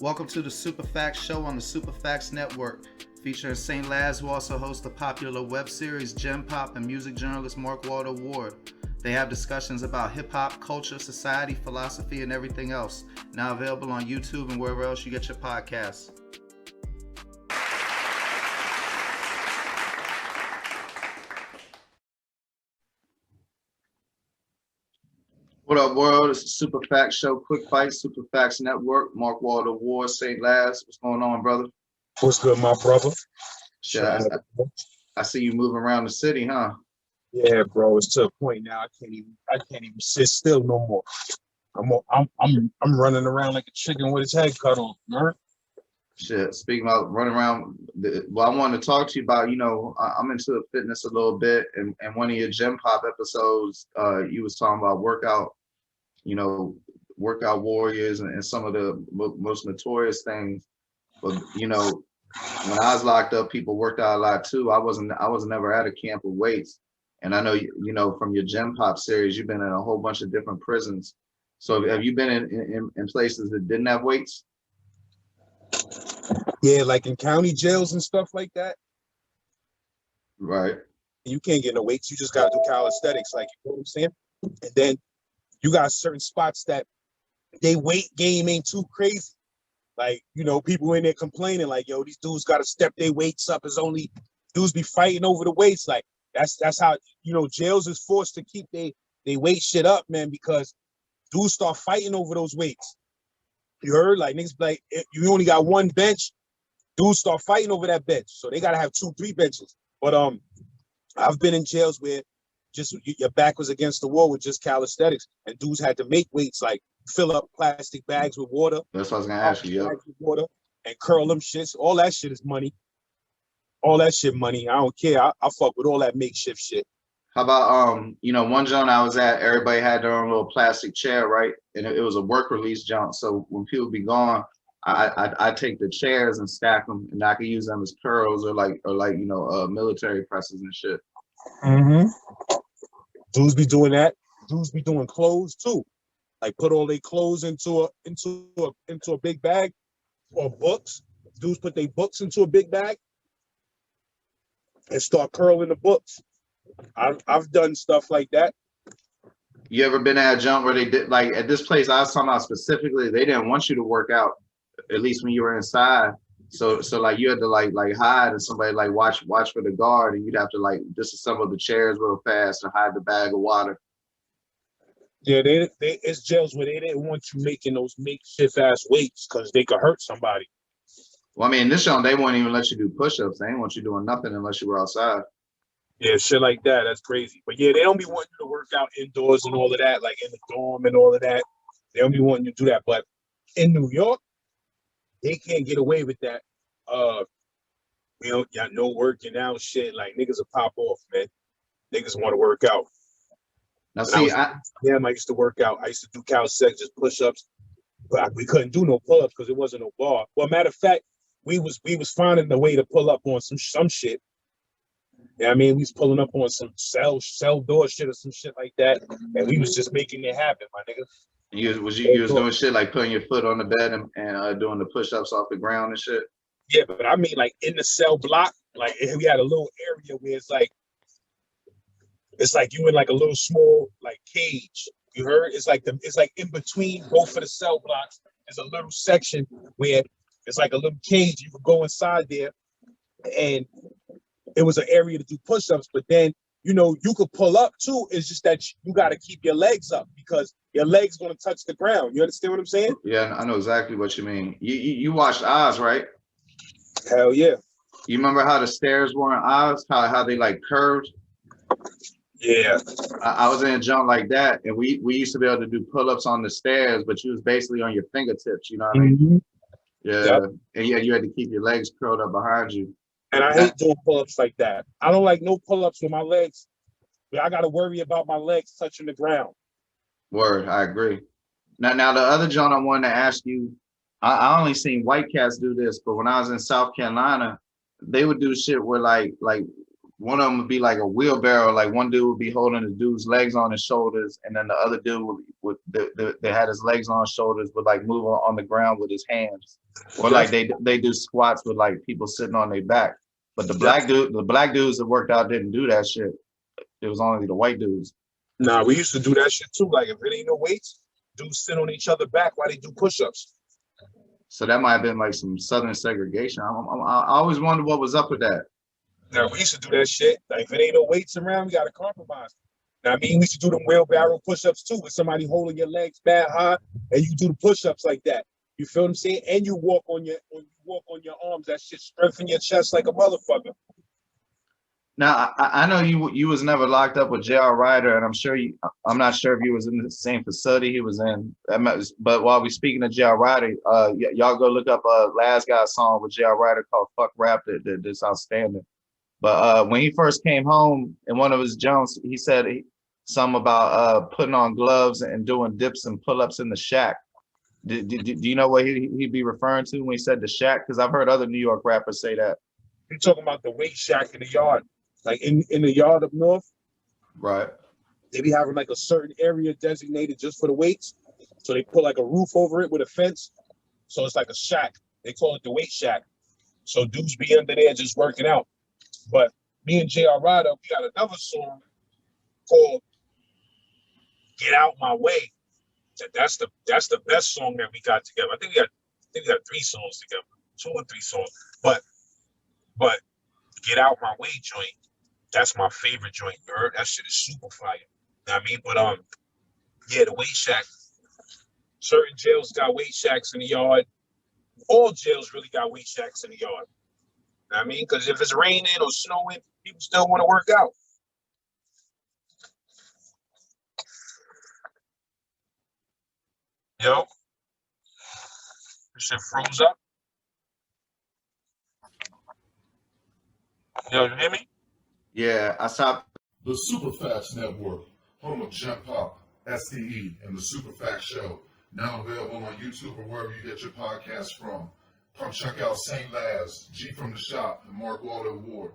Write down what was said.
Welcome to the Super Facts Show on the Super Facts Network, featuring St.Laz, who also hosts the popular web series Gem Pop, and music journalist Mark Ward. They have discussions about hip hop, culture, society, philosophy, and everything else. Now available on YouTube and wherever else you get your podcasts. What up, world? It's the Super Facts Show, Quick Fight, Super Facts Network, Mark Ward, St.Laz. What's going on, brother? What's good, my brother? Shit, I see you moving around the city, huh? Yeah, bro. It's to a point now. I can't even sit still no more. I'm running around like a chicken with its head cut off, man. Shit, speaking about running around, I wanted to talk to you about, I'm into fitness a little bit, and one of your Gym Pop episodes, you was talking about workout warriors and some of the most notorious things. But, when I was locked up, people worked out a lot too. I was never at a camp of weights. And I know, from your Gym Pop series, you've been in a whole bunch of different prisons. So have you been in places that didn't have weights? Yeah, like in county jails and stuff like that. Right. You can't get no weights. You just gotta do calisthenics, like, you know what I'm saying? And then you got certain spots that they weight game ain't too crazy. Like, people in there complaining, like, yo, these dudes gotta step their weights up. It's only dudes be fighting over the weights. Like, that's how, jails is forced to keep they weight shit up, man, because dudes start fighting over those weights. You heard? Like, niggas, like, you only got one bench, dudes start fighting over that bench. So they gotta have 2-3 benches. But I've been in jails where just your back was against the wall with just calisthenics, and dudes had to make weights, like fill up plastic bags with water. That's what I was gonna ask you. Bags with water and curl them shits. All that shit is money. All that shit money. I don't care. I fuck with all that makeshift shit. How about one joint I was at, everybody had their own little plastic chair, right? And it was a work release joint. So when people be gone, I take the chairs and stack them, and I can use them as curls or military presses and shit. Mm-hmm. Dudes be doing that. Dudes be doing clothes too. Like, put all their clothes into a big bag, or books. Dudes put their books into a big bag and start curling the books. I've done stuff like that. You ever been at a jump where they did, like at this place I was talking about specifically, they didn't want you to work out, at least when you were inside. So like you had to like hide, and somebody like watch for the guard, and you'd have to like disassemble the chairs real fast and hide the bag of water. Yeah, it's jails where they didn't want you making those makeshift ass weights because they could hurt somebody. Well, I mean, this show they won't even let you do push-ups. They didn't want you doing nothing unless you were outside. Yeah, shit like that. That's crazy. But yeah, they don't be wanting you to work out indoors and all of that, like in the dorm and all of that. They don't be wanting you to do that. But in New York, they can't get away with that. Y'all no working out shit. Like, niggas will pop off, man. Niggas want to work out. Now, see, I used to work out. I used to do calisthenics, just push-ups, but we couldn't do no pull-ups because it wasn't no bar. Well, matter of fact, we was finding the way to pull up on some shit. Yeah, I mean, we was pulling up on some cell door shit or some shit like that, and we was just making it happen, my nigga. You was doing shit like putting your foot on the bed and doing the push-ups off the ground and shit. Yeah, but I mean, like, in the cell block, like, we had a little area where it's like you in like a little small like cage. You heard? It's like in between both of the cell blocks. There's a little section where it's like a little cage. You could go inside there, and it was an area to do push-ups. But then you could pull up too. It's just that you got to keep your legs up because your legs gonna touch the ground. You understand what I'm saying? Yeah, I know exactly what you mean. You watched Oz, right? Hell yeah. You remember how the stairs were in Oz? How they like curved? Yeah. I was in a jump like that, and we used to be able to do pull-ups on the stairs, but you was basically on your fingertips. You know what I mean? Mm-hmm. Yeah. Yep. And yeah, you had to keep your legs curled up behind you. And I hate doing pull-ups like that. I don't like no pull-ups with my legs. But I got to worry about my legs touching the ground. Word, I agree. Now the other John I wanted to ask you, I only seen white cats do this, but when I was in South Carolina, they would do shit where like one of them would be like a wheelbarrow. Like one dude would be holding the dude's legs on his shoulders, and then the other dude they had his legs on his shoulders, would like move on the ground with his hands, or like they do squats with like people sitting on their back. But the black dudes that worked out didn't do that shit. It was only the white dudes. Nah, we used to do that shit too. Like if it ain't no weights, dudes sit on each other back while they do push-ups. So that might have been like some Southern segregation. I always wondered what was up with that. Now we used to do that shit. Like if it ain't no weights around, we gotta compromise. Now, I mean, we used to do them wheelbarrow push-ups too, with somebody holding your legs bad high, and you do the push-ups like that. You feel what I'm saying? And you walk on your arms. That shit strengthen your chest like a motherfucker. Now I know you was never locked up with J.R. Ryder, and I'm not sure if you was in the same facility he was in. But while we speaking of J.R. Ryder, y'all go look up Laz got a song with J.R. Ryder called "Fuck Rap" that's outstanding. But when he first came home in one of his jumps, he said something about putting on gloves and doing dips and pull-ups in the shack. Do you know what he'd be referring to when he said the shack? Because I've heard other New York rappers say that. You're talking about the weight shack in the yard. Like in the yard up north. Right. They be having like a certain area designated just for the weights. So they put like a roof over it with a fence. So it's like a shack. They call it the weight shack. So dudes be under there just working out. But me and J.R. Ryder, we got another song called "Get Out My Way." That's the best song that we got together. I think we got 3 songs together, 2 or 3 songs. But "Get Out My Way" joint, that's my favorite joint. You heard? That shit is super fire. You know what I mean? But yeah, the weight shack. Certain jails got weight shacks in the yard. All jails really got weight shacks in the yard. You know what I mean? Because if it's raining or snowing, people still want to work out. Yo, this shit froze up. Yo, you hear me? Yeah, I stopped. The Superfacts Network, home of Jump Pop, STE, and the Superfacts Show, now available on YouTube or wherever you get your podcasts from. Come check out St.Laz, G from the Shop, and Mark Waldo Ward.